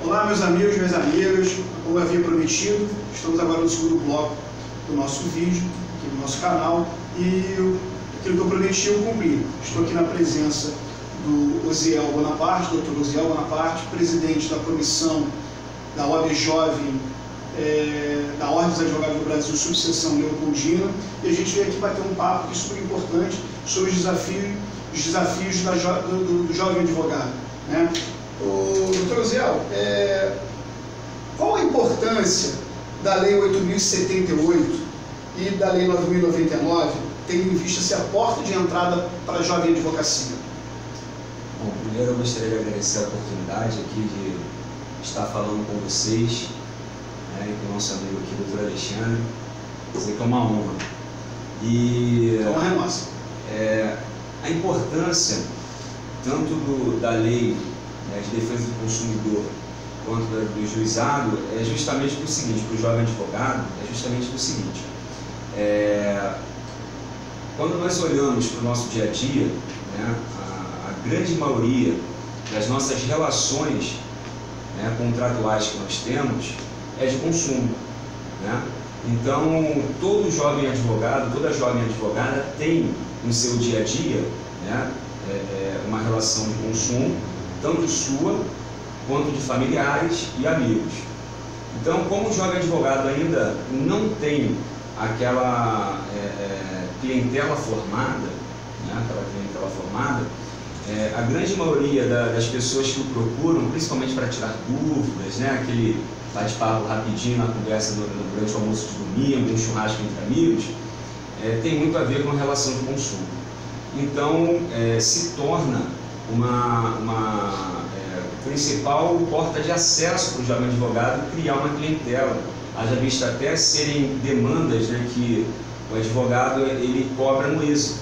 Olá, meus amigos, minhas amigas. Como eu havia prometido, estamos agora no segundo bloco do nosso vídeo, aqui no nosso canal, e aquilo que eu prometi eu cumpri. Estou aqui na presença do Osiel Bonaparte, Dr. Osiel Bonaparte, presidente da comissão da OAB Jovem, da Ordem dos Advogados do Brasil, subseção Leopoldina, e a gente veio aqui bater um papo que é super importante sobre os desafios do jovem advogado, né? Dr. Osiel, qual a importância da Lei 8.078 e da Lei 9.099, tendo em vista ser a porta de entrada para a jovem advocacia? Bom, primeiro eu gostaria de agradecer a oportunidade aqui de estar falando com vocês, né, e com o nosso amigo aqui, Dr. Alexandre. Dizer que é uma honra. E a honra é nossa. A importância tanto da lei, né, de defesa do consumidor quanto do juizado é justamente para o seguinte, para o jovem advogado, é justamente para o seguinte: quando nós olhamos para o nosso dia a dia, né, a grande maioria das nossas relações, né, contratuais que nós temos é de consumo, né? Então, todo jovem advogado, toda jovem advogada tem no seu dia a dia, né, uma relação de consumo, tanto sua quanto de familiares e amigos. Então, como o jovem advogado ainda não tem aquela clientela formada, né, a grande maioria das pessoas que o procuram, principalmente para tirar dúvidas, né, aquele bate-papo rapidinho na conversa durante o almoço de domingo, um churrasco entre amigos, tem muito a ver com a relação de consumo. Então, se torna uma principal porta de acesso para o jovem advogado criar uma clientela. Haja vista até serem demandas, né, que o advogado ele cobra no êxito.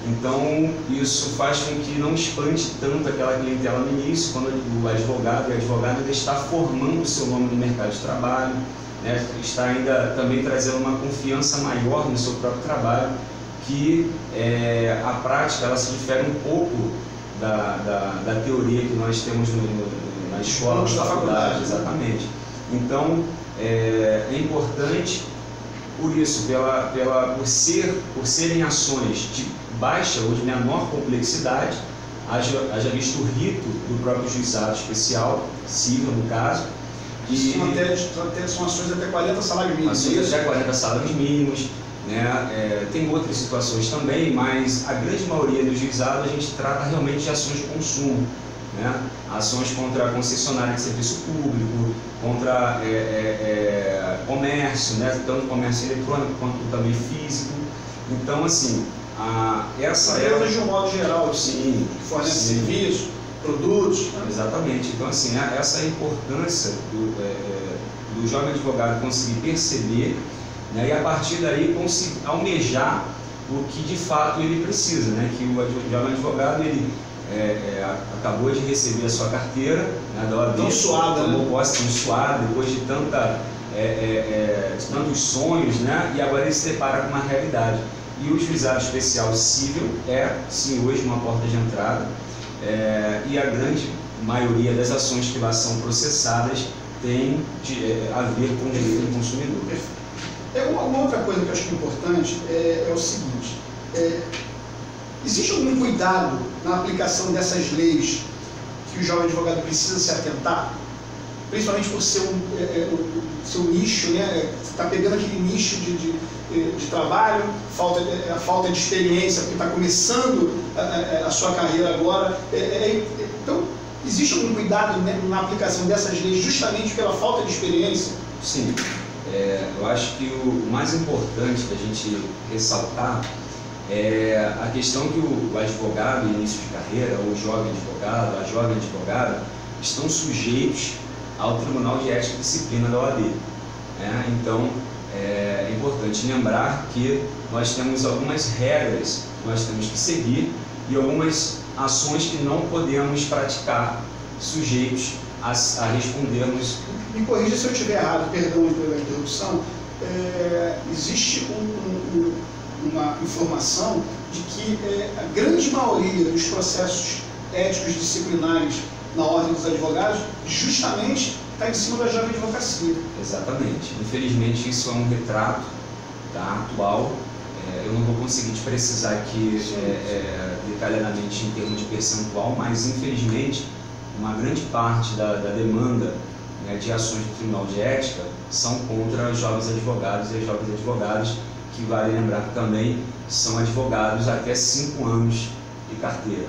Então, isso faz com que não espante tanto aquela clientela no início, quando o advogado e a advogada ainda está formando o seu nome no mercado de trabalho, né, está ainda também trazendo uma confiança maior no seu próprio trabalho, que a prática ela se difere um pouco da teoria que nós temos na escola, na faculdade, exatamente. Então, é importante, por isso, por serem ações de baixa ou de menor complexidade, haja visto o rito do próprio juizado especial, civil no caso. São ações até 40 salários mínimos. Ações até 40 salários mínimos, né? Tem outras situações também, mas a grande maioria do juizado a gente trata realmente de ações de consumo, né? Ações contra a concessionária de serviço público, contra comércio, né? Tanto comércio eletrônico quanto também físico. Então, assim, empresas de um modo geral, sim, que fornecem serviços, produtos. Né? Exatamente. Então, assim, essa é a importância do jovem advogado conseguir perceber, né, e a partir daí conseguir almejar o que de fato ele precisa, né? Que o jovem advogado ele acabou de receber a sua carteira, né, da OAB, tão suada, tomou posse tão suada, depois de tantos sonhos, né? E agora ele se depara com uma realidade. E o juizado especial civil sim, hoje uma porta de entrada, e a grande maioria das ações que lá são processadas tem a ver com o direito do consumidor. Uma outra coisa que eu acho importante é o seguinte: existe algum cuidado na aplicação dessas leis que o jovem advogado precisa se atentar? Principalmente por ser seu nicho, né? Está pegando aquele nicho de trabalho, a falta de experiência, porque está começando a sua carreira agora. Então, existe algum cuidado, né, na aplicação dessas leis justamente pela falta de experiência? Sim. Eu acho que o mais importante da gente ressaltar é a questão que o advogado em início de carreira, ou o jovem advogado, a jovem advogada, estão sujeitos ao Tribunal de Ética e Disciplina da OAB. Então, é importante lembrar que nós temos algumas regras que nós temos que seguir e algumas ações que não podemos praticar sujeitos a respondermos. Me corrija se eu estiver errado, perdão pela interrupção. Existe uma informação de que a grande maioria dos processos éticos disciplinares na ordem dos advogados, justamente está em cima da jovem advocacia. Exatamente. Infelizmente, isso é um retrato, tá, atual. Eu não vou conseguir te precisar aqui detalhadamente em termos de percentual, mas infelizmente uma grande parte da demanda, né, de ações do Tribunal de Ética são contra os jovens advogados e as jovens advogadas, que vale lembrar que também são advogados até 5 anos de carteira,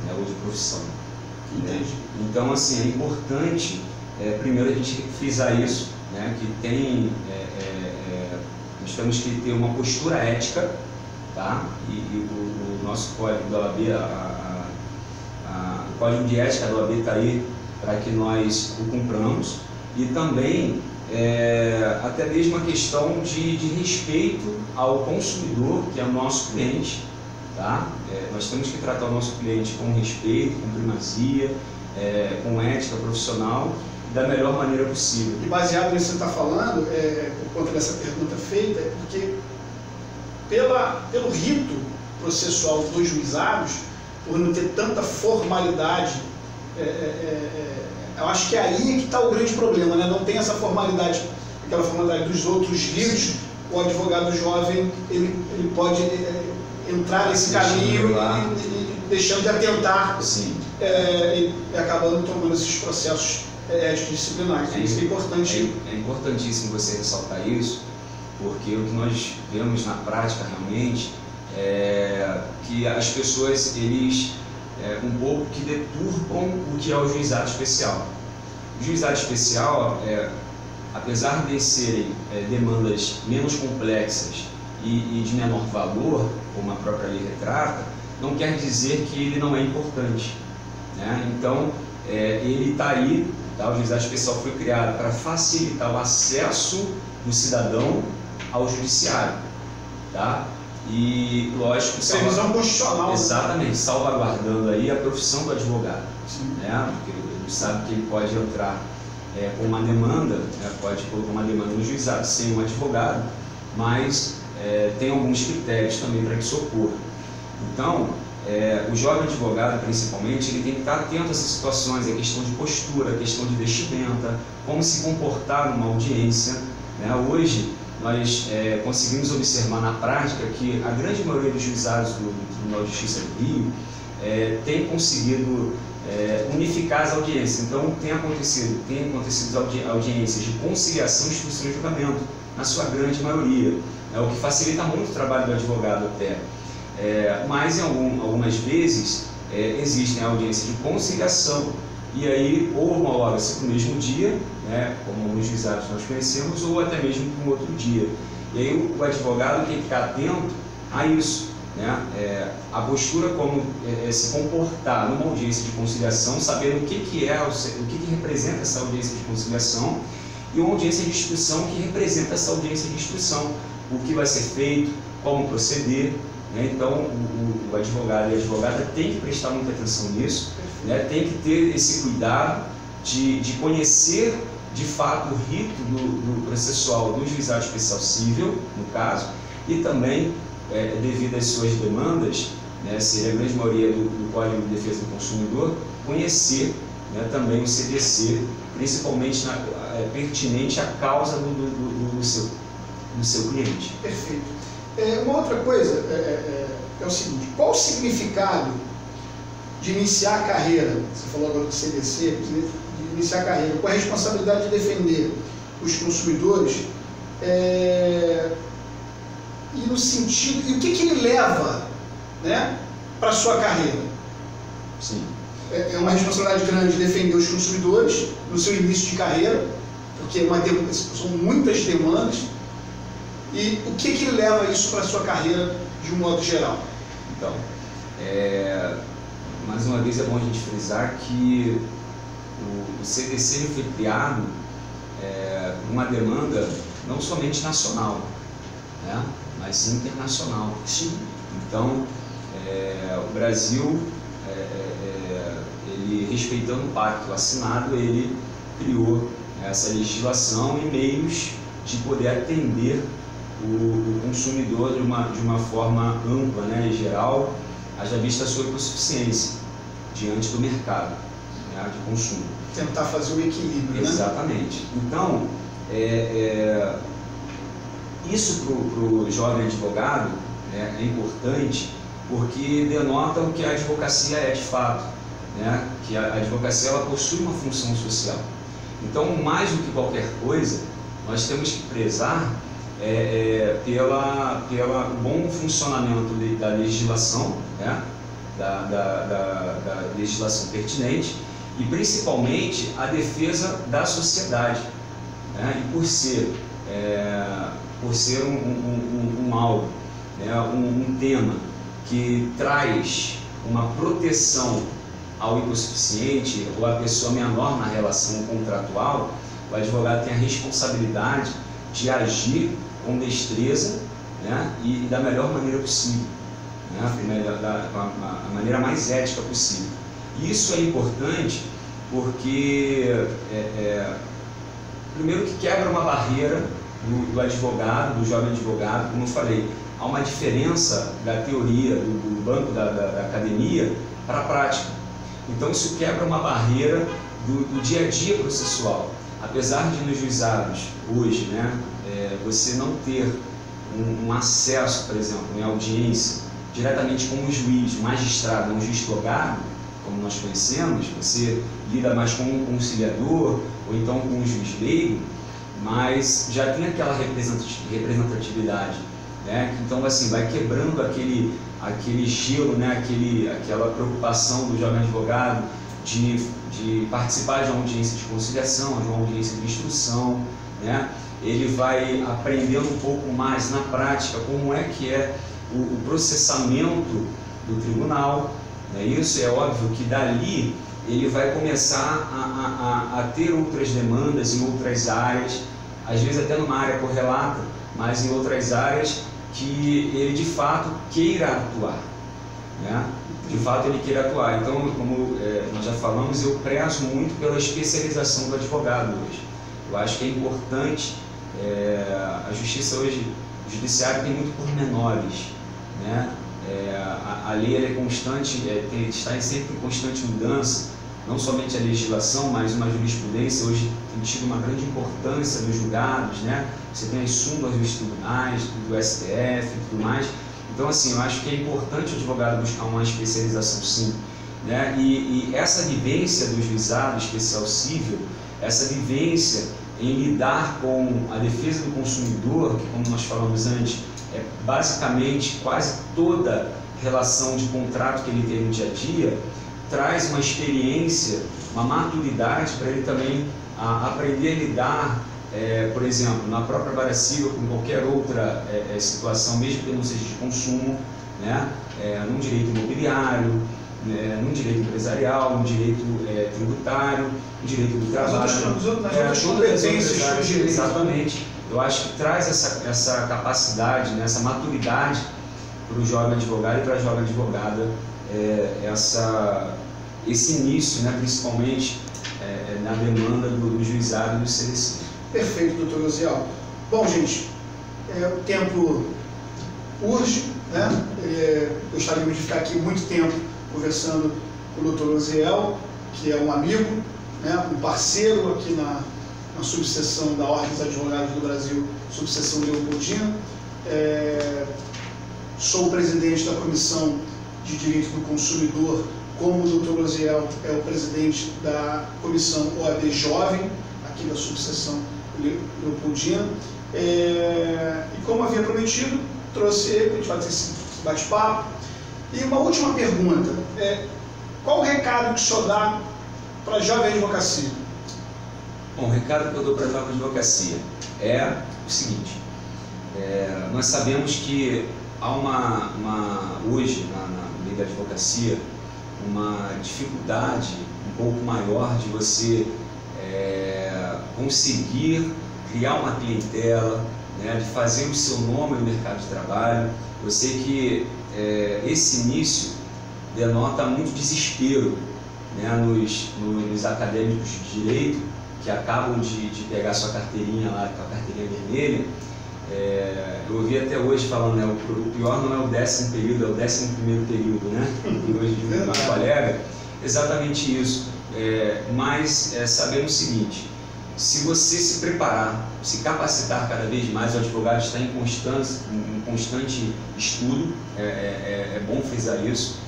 né, ou de profissão. Entendi. Então, assim, é importante, primeiro, a gente frisar isso, né, que tem, nós temos que ter uma postura ética, tá? E o nosso código da OAB, o código de ética da OAB está aí para que nós o cumpramos, e também até mesmo a questão de respeito ao consumidor, que é o nosso cliente, tá? Nós temos que tratar o nosso cliente com respeito, com primazia, com ética profissional, da melhor maneira possível. E baseado nisso que você está falando, por conta dessa pergunta feita, é porque pelo rito processual dos juizados, por não ter tanta formalidade, eu acho que é aí que está o grande problema, né? Não tem essa formalidade, aquela formalidade dos outros ritos. O advogado jovem ele pode entrar nesse caminho e deixando de atentar, e acabando tomando esses processos éticos disciplinares. Isso é importante. É importantíssimo você ressaltar isso, porque o que nós vemos na prática realmente é que as pessoas, eles um pouco que deturpam o que é o juizado especial. O juizado especial, apesar de serem demandas menos complexas e de menor valor, como a própria lei retrata, não quer dizer que ele não é importante, né? Então, ele está aí, tá? O juizado especial foi criado para facilitar o acesso do cidadão ao judiciário, tá? E, lógico, previsão constitucional. Exatamente, salvaguardando aí a profissão do advogado, né? Porque ele sabe que ele pode entrar com uma demanda, né? Pode colocar uma demanda no juizado sem um advogado, mas tem alguns critérios também para que isso ocorra. Então, o jovem advogado, principalmente, ele tem que estar atento a essas situações, a questão de postura, a questão de vestimenta, como se comportar numa audiência, né? Hoje, nós conseguimos observar na prática que a grande maioria dos juizados do Tribunal de Justiça do Rio tem conseguido unificar as audiências. Então, tem acontecido audiências de conciliação, instrução e julgamento, na sua grande maioria, o que facilita muito o trabalho do advogado até. Mas, em algumas vezes, existem audiências de conciliação, e aí ou homologa-se para o mesmo dia, né, como os juizados nós conhecemos, ou até mesmo para um outro dia. E aí o advogado tem que ficar atento a isso, né, a postura, como se comportar numa audiência de conciliação, sabendo o que representa essa audiência de conciliação, e uma audiência de instrução que representa essa audiência de instrução, o que vai ser feito, como proceder, né? Então o advogado e a advogada tem que prestar muita atenção nisso, né? Tem que ter esse cuidado de conhecer de fato o rito do processual do juizado especial civil, no caso, e também, devido às suas demandas, né, seria a grande maioria do Código de Defesa do Consumidor, conhecer, né, também o CDC, principalmente pertinente à causa do seu cliente. Perfeito. Uma outra coisa é o seguinte: qual o significado de iniciar a carreira, você falou agora do CDC, de iniciar a carreira com a responsabilidade de defender os consumidores, e no sentido, e o que ele leva, né, para a sua carreira? Sim. É uma responsabilidade grande defender os consumidores no seu início de carreira, porque são muitas demandas. E o que leva isso para a sua carreira de um modo geral? Então, mais uma vez é bom a gente frisar que o CDC ele foi criado uma demanda não somente nacional, né, mas sim internacional. Sim. Então, o Brasil, ele, respeitando o pacto assinado, ele criou essa legislação e meios de poder atender o consumidor de uma forma ampla, né, e geral, haja vista a sua hipossuficiência diante do mercado. né, de consumo. Tentar fazer o equilíbrio, Exatamente. Né? Então, isso para o jovem advogado é importante, porque denota o que a advocacia é de fato, né? Que a advocacia ela possui uma função social. Então, mais do que qualquer coisa, nós temos que prezar pelo bom funcionamento da legislação, né? da legislação pertinente, e principalmente a defesa da sociedade, né? E por ser algo, né? um tema que traz uma proteção ao hipossuficiente ou à pessoa menor na relação contratual, o advogado tem a responsabilidade de agir com destreza, né? E da melhor maneira possível, né? Da maneira mais ética possível. E isso é importante porque, primeiro, que quebra uma barreira do advogado, do jovem advogado. Como eu falei, há uma diferença da teoria, do banco da academia para a prática. Então isso quebra uma barreira do dia a dia processual. Apesar de nos juizados hoje, né, você não ter um acesso, por exemplo, em audiência diretamente com o juiz, o magistrado, um juiz togado, como nós conhecemos, você lida mais com um conciliador ou então com um juiz leigo, mas já tem aquela representatividade, né? Então, assim, vai quebrando aquele gelo, né? Aquela preocupação do jovem advogado de participar de uma audiência de conciliação, de uma audiência de instrução, né? Ele vai aprendendo um pouco mais na prática como é que é o processamento do tribunal, né? Isso é óbvio que dali ele vai começar a ter outras demandas em outras áreas, às vezes até numa área correlata, mas em outras áreas que ele de fato queira atuar, né? De fato ele queira atuar. Então, como nós já falamos, eu prezo muito pela especialização do advogado hoje. Eu acho que é importante, a justiça hoje, o judiciário tem muito pormenores, né? A lei ela é constante, está sempre em constante mudança, não somente a legislação, mas uma jurisprudência hoje tem tido uma grande importância nos julgados, né? Você tem as súmulas dos tribunais, do STF e tudo mais. Então, assim, eu acho que é importante o advogado buscar uma especialização, sim, né? E essa vivência do juizado especial cível, essa vivência em lidar com a defesa do consumidor, que, como nós falamos antes, é basicamente quase toda relação de contrato que ele tem no dia a dia, traz uma experiência, uma maturidade para ele também aprender a lidar, por exemplo, na própria vara civil, com qualquer outra situação, mesmo que não seja de consumo, né? Num direito imobiliário, num direito empresarial, num direito tributário, no direito do trabalho. Nas competências do direito. Exatamente. Eu acho que traz essa capacidade, né, essa maturidade para o jovem advogado e para a jovem advogada, esse início, né, principalmente na demanda do juizado e do CDC. Perfeito, doutor Osiel. Bom, gente, o tempo urge, né? Gostaríamos de ficar aqui muito tempo conversando com o doutor Osiel, que é um amigo, né, um parceiro aqui na subseção da Ordem dos Advogados do Brasil, subseção Leopoldina. Sou o presidente da Comissão de Direito do Consumidor, como o doutor Osiel é o presidente da Comissão OAB Jovem, aqui da subseção Leopoldina. E como havia prometido, trouxe ele para a gente fazer esse bate-papo. E uma última pergunta, qual o recado que o senhor dá para a jovem advocacia? Bom, o recado que eu dou para a jovem advocacia é o seguinte: nós sabemos que há hoje na lei da advocacia uma dificuldade um pouco maior de você conseguir criar uma clientela, né, de fazer o seu nome no mercado de trabalho. Eu sei que esse início denota muito desespero, né, nos acadêmicos de direito que acabam de pegar sua carteirinha lá, com a carteirinha vermelha. Eu ouvi até hoje falando, né, o pior não é o 10º período, é o 11º período, né? E hoje de um colega, exatamente isso. mas sabendo o seguinte: se você se preparar, se capacitar cada vez mais, o advogado está em constante estudo, é bom frisar isso,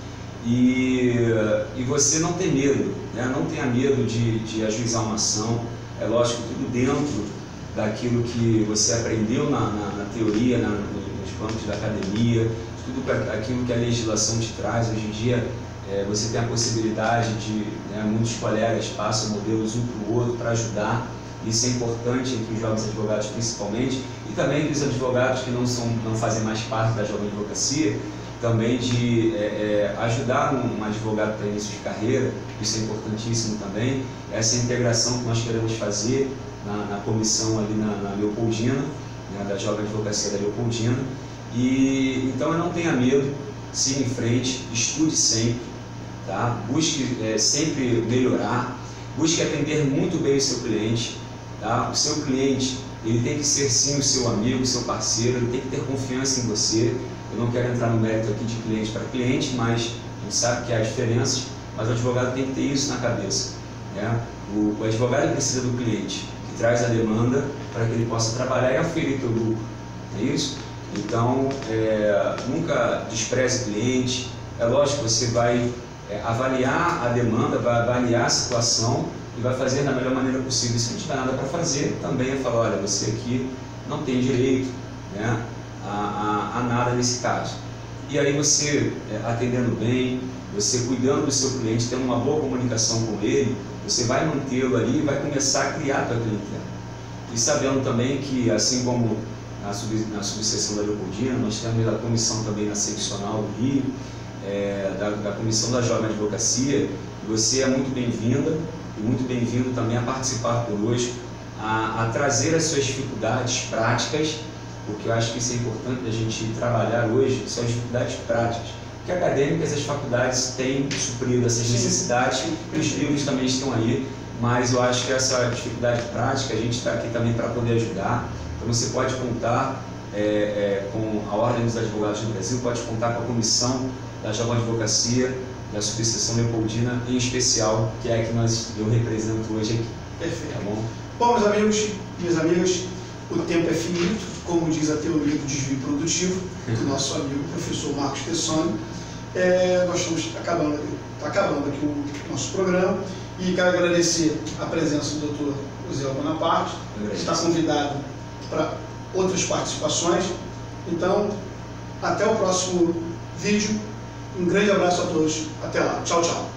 e você não tem medo, né? Não tenha medo de ajuizar uma ação. É lógico, tudo dentro daquilo que você aprendeu na teoria, nos bancos da academia, tudo aquilo que a legislação te traz. Hoje em dia você tem a possibilidade de, muitos colegas passam modelos um para o outro para ajudar. Isso é importante entre os jovens advogados principalmente, e também entre os advogados que não fazem mais parte da jovem advocacia, também de ajudar um advogado para início de carreira. Isso é importantíssimo também, essa integração que nós queremos fazer na comissão ali na Leopoldina, da jovem advocacia da Leopoldina. E então não tenha medo, siga em frente, estude sempre, tá? Busque sempre melhorar, busque atender muito bem o seu cliente, tá? O seu cliente, ele tem que ser sim o seu amigo, o seu parceiro, ele tem que ter confiança em você. Eu não quero entrar no mérito aqui de cliente para cliente, mas a gente sabe que há diferenças, mas o advogado tem que ter isso na cabeça, né? O advogado precisa do cliente, que traz a demanda para que ele possa trabalhar e aferir teu lucro, é isso? Então, nunca despreze cliente. É lógico, você vai avaliar a demanda, vai avaliar a situação e vai fazer da melhor maneira possível. Se não tiver nada para fazer, também é falar: olha, você aqui não tem direito, né, a nada nesse caso. E aí você, atendendo bem, você cuidando do seu cliente, tendo uma boa comunicação com ele, você vai mantê-lo ali e vai começar a criar a tua clientela. E sabendo também que, assim como na subseção da Leopoldina, nós temos a comissão também na seccional do Rio, da comissão da jovem advocacia. Você é muito bem-vinda e muito bem-vindo também a participar conosco, a trazer as suas dificuldades práticas, porque eu acho que isso é importante a gente trabalhar hoje, são as dificuldades práticas. Porque acadêmicas, as faculdades têm suprido essas necessidades, e os livros também estão aí, mas eu acho que essa dificuldade prática, a gente está aqui também para poder ajudar. Então você pode contar com a Ordem dos Advogados do Brasil, pode contar com a comissão da Jovem Advocacia, da subseção Leopoldina, em especial, que é a que eu represento hoje aqui. Perfeito. Tá bom? Bom, meus amigos, minhas amigas, o tempo é finito, como diz a teoria do desvio produtivo, do nosso amigo professor Marcos Tessoni. Nós estamos acabando aqui o nosso programa, e quero agradecer a presença do Dr. Uziel Bonaparte, que está convidado para outras participações. Então, até o próximo vídeo. Um grande abraço a todos. Até lá. Tchau, tchau.